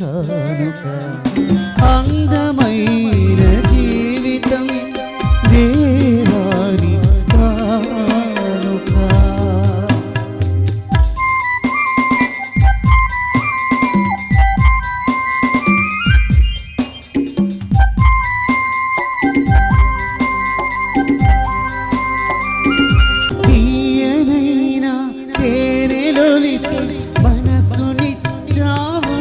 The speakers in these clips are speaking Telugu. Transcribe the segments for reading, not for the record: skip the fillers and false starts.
కానుక అందమైన జీవితం దేవాని కానుక. తీయనైనా తేనెలొలికి మనసునిచ్చావు,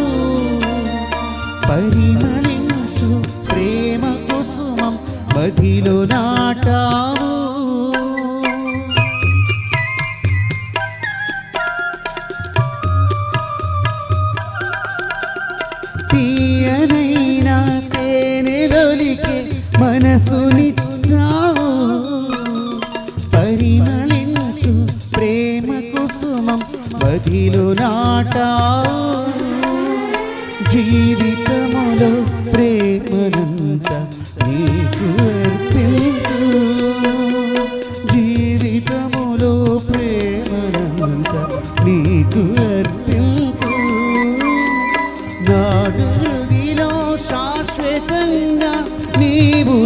పరిమళించు ప్రేమ కుసుమం మదిలో నాటావు. తీయనైనా తేనెలొలికి మనసునిచ్చావు, పరిమళించు ప్రేమ కుసుమం మదిలో నాటావు. జీవితములో ప్రేమనంత నీకు అర్పించు, జీవితములో ప్రేమనంత నీకు అర్పించు. నా హృదిలో శాశ్వతంగా నీవు